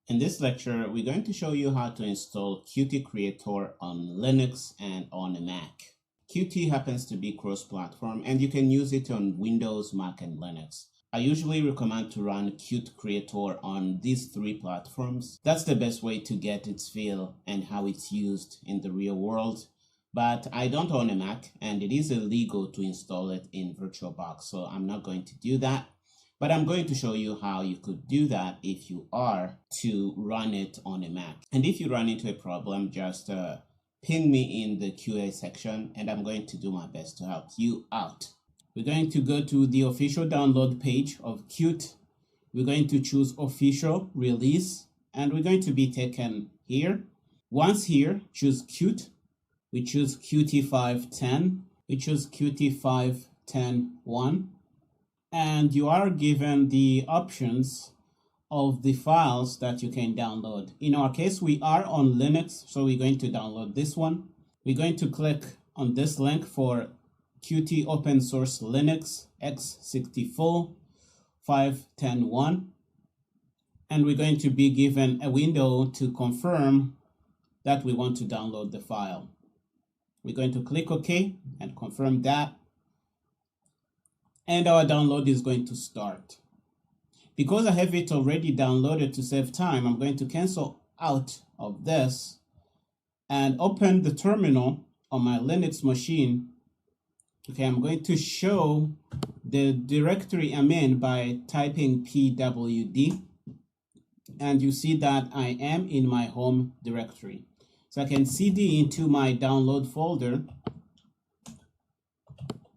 In this lecture, we're going to show you how to install Qt Creator on Linux and on a Mac. Qt happens to be cross-platform and you can use it on Windows, Mac, and Linux. I usually recommend to run Qt Creator on these three platforms. That's the best way to get its feel and how it's used in the real world. But I don't own a Mac and it is illegal to install it in VirtualBox, so I'm not going to do that. But I'm going to show you how you could do that if you are to run it on a Mac. And if you run into a problem, just ping me in the QA section and I'm going to do my best to help you out. We're going to go to the official download page of Qt. We're going to choose official release and we're going to be taken here. Once here, choose Qt. We choose Qt 5.10. We choose Qt 5.10.1. And you are given the options of the files that you can download. In our case, we are on Linux, so we're going to download this one. We're going to click on this link for Qt Open Source Linux x64 5.10.1. And we're going to be given a window to confirm that we want to download the file. We're going to click OK and confirm that. And our download is going to start. Because I have it already downloaded to save time, I'm going to cancel out of this and open the terminal on my Linux machine. Okay, I'm going to show the directory I'm in by typing pwd. And you see that I am in my home directory. So I can cd into my download folder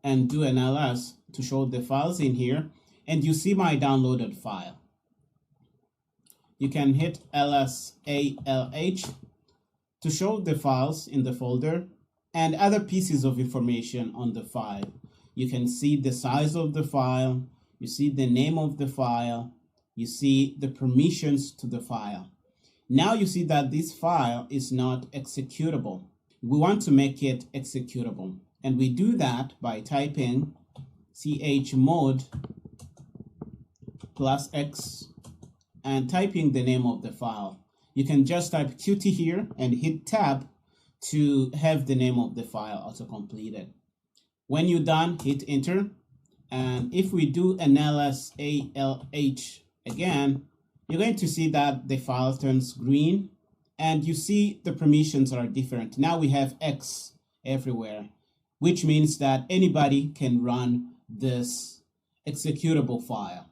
and do an ls to show the files in here, and you see my downloaded file. You can hit LSALH to show the files in the folder and other pieces of information on the file. You can see the size of the file, you see the name of the file, you see the permissions to the file. Now you see that this file is not executable. We want to make it executable, and we do that by typing chmod +x and typing the name of the file. You can just type Qt here and hit tab to have the name of the file auto-completed. When you're done, hit enter. And if we do an LSALH again, you're going to see that the file turns green and you see the permissions are different. Now we have X everywhere, which means that anybody can run this executable file.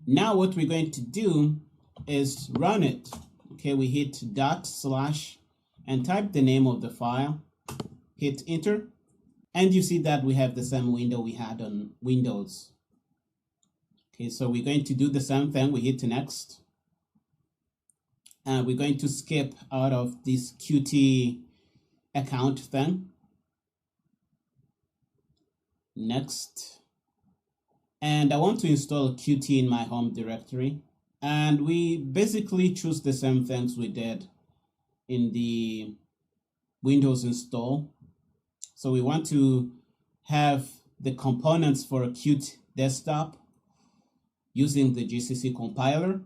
Now what we're going to do is run it. Okay, we hit // and type the name of the file, hit enter, and you see that we have the same window we had on Windows. Okay, so we're going to do the same thing. We hit next, and we're going to skip out of this Qt account thing. Next, and I want to install Qt in my home directory, and we basically choose the same things we did in the Windows install. So we want to have the components for Qt desktop using the GCC compiler.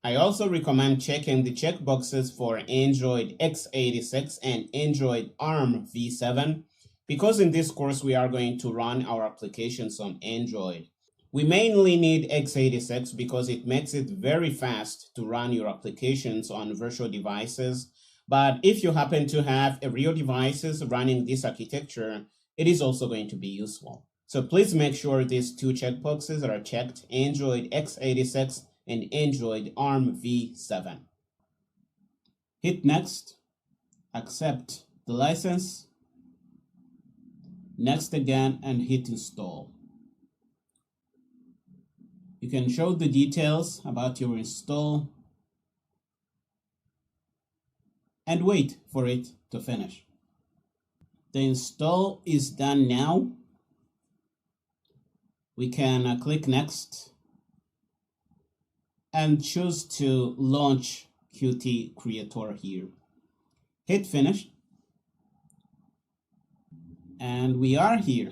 I also recommend checking the checkboxes for Android x86 and Android ARM v7. Because in this course, we are going to run our applications on Android. We mainly need x86 because it makes it very fast to run your applications on virtual devices. But if you happen to have a real devices running this architecture, it is also going to be useful. So please make sure these two checkboxes are checked, Android x86 and Android ARM v7. Hit next, accept the license. Next again and hit install. You can show the details about your install and wait for it to finish. The install is done now. We can click next and choose to launch Qt Creator here. Hit finish. And we are here.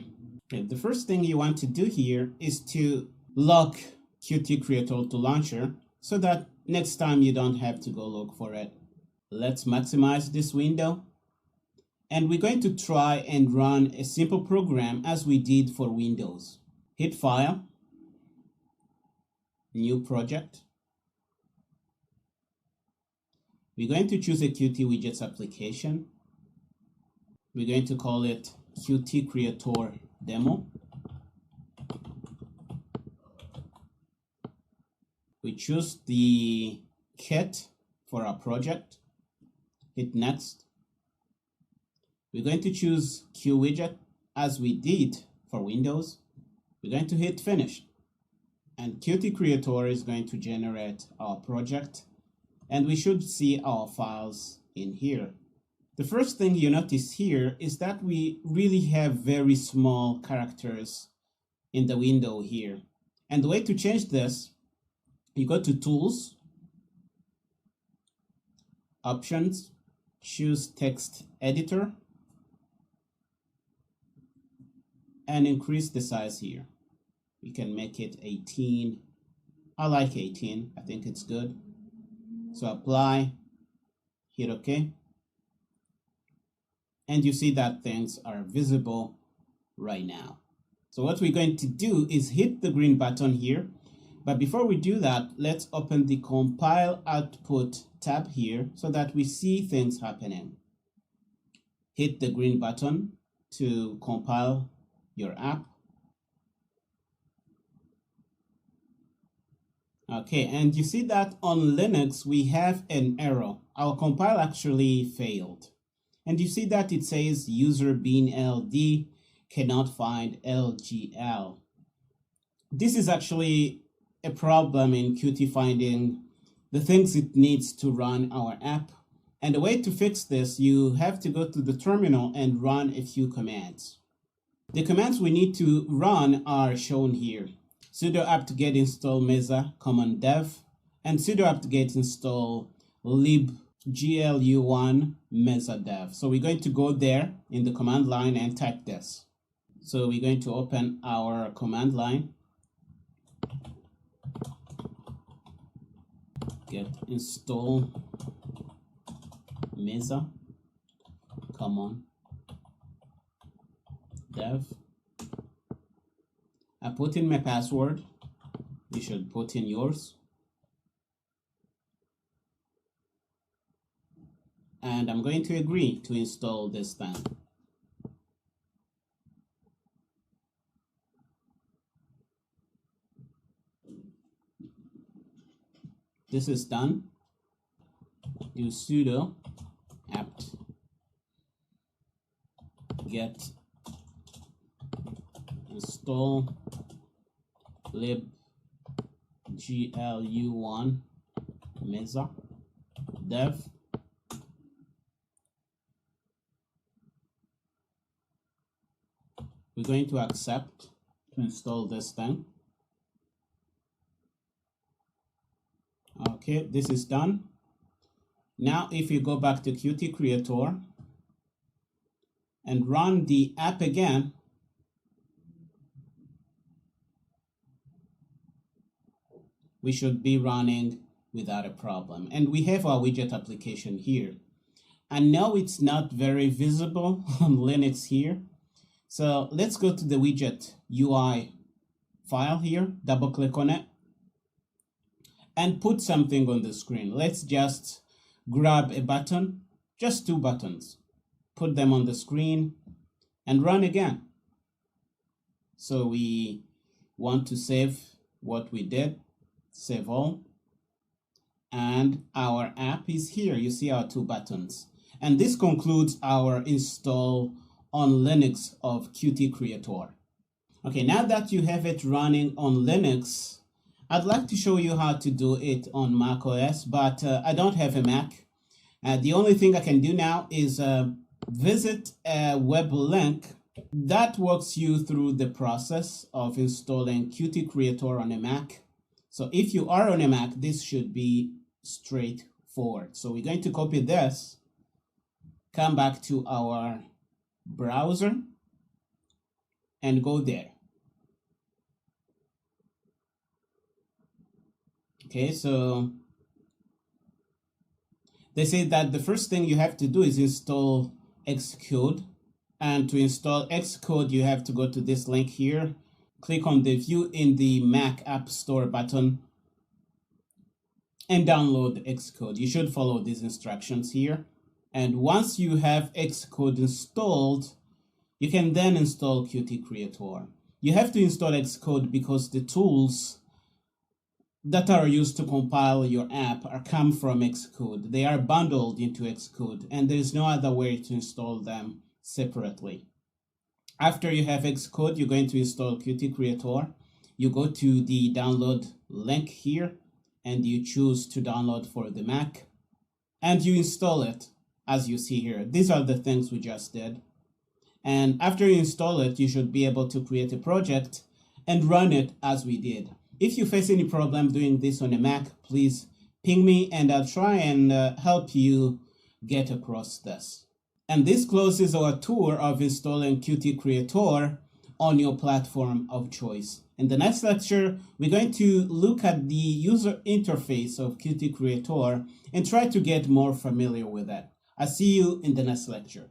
Okay, the first thing you want to do here is to lock Qt Creator to launcher so that next time you don't have to go look for it. Let's maximize this window. And we're going to try and run a simple program as we did for Windows. Hit File, New Project. We're going to choose a Qt Widgets application. We're going to call it Qt Creator Demo. We choose the kit for our project. Hit Next. We're going to choose QWidget as we did for Windows. We're going to hit Finish. And Qt Creator is going to generate our project. And we should see our files in here. The first thing you notice here is that we really have very small characters in the window here. And the way to change this, you go to Tools, Options, choose Text Editor, and increase the size here. We can make it 18. I like 18. I think it's good. So apply, hit OK. And you see that things are visible right now. So what we're going to do is hit the green button here. But before we do that, let's open the Compile Output tab here so that we see things happening. Hit the green button to compile your app. Okay, and you see that on Linux we have an error. Our compile actually failed. And you see that it says user bin ld cannot find LGL. This is actually a problem in Qt finding the things it needs to run our app. And the way to fix this, you have to go to the terminal and run a few commands. The commands we need to run are shown here. Sudo apt-get install mesa common dev and sudo apt-get install libglu1 mesa dev. So we're going to go there in the command line and type this. So we're going to open our command line. Get install mesa common dev. I put in my password. You should put in yours. And I'm going to agree to install this thing. This is done. Do sudo apt get install libglu1 mesa dev. We're going to accept to install this thing. Okay, this is done. Now if you go back to Qt Creator and run the app again, we should be running without a problem. And we have our widget application here. I know it's not very visible on Linux here. So let's go to the widget UI file here, double click on it, and put something on the screen. Let's just grab a button, just 2 buttons, put them on the screen and run again. So we want to save what we did, save all, and our app is here. You see our 2 buttons. And this concludes our install on Linux of Qt Creator. Okay, now that you have it running on Linux, I'd like to show you how to do it on macOS, but I don't have a Mac. The only thing I can do now is visit a web link that walks you through the process of installing Qt Creator on a Mac. So if you are on a Mac, this should be straightforward. So we're going to copy this, come back to our browser, and go there. Okay, so They say that the first thing you have to do is install Xcode. And to install Xcode, you have to go to this link here, click on the View in the Mac App Store button, and download Xcode. You should follow these instructions here. And once you have Xcode installed, you can then install Qt Creator. You have to install Xcode because the tools that are used to compile your app come from Xcode. They are bundled into Xcode, and there is no other way to install them separately. After you have Xcode, you're going to install Qt Creator. You go to the download link here, and you choose to download for the Mac, and you install it as you see here. These are the things we just did. And after you install it, you should be able to create a project and run it as we did. If you face any problem doing this on a Mac, please ping me and I'll try and help you get across this. And this closes our tour of installing Qt Creator on your platform of choice. In the next lecture, we're going to look at the user interface of Qt Creator and try to get more familiar with it. I'll see you in the next lecture.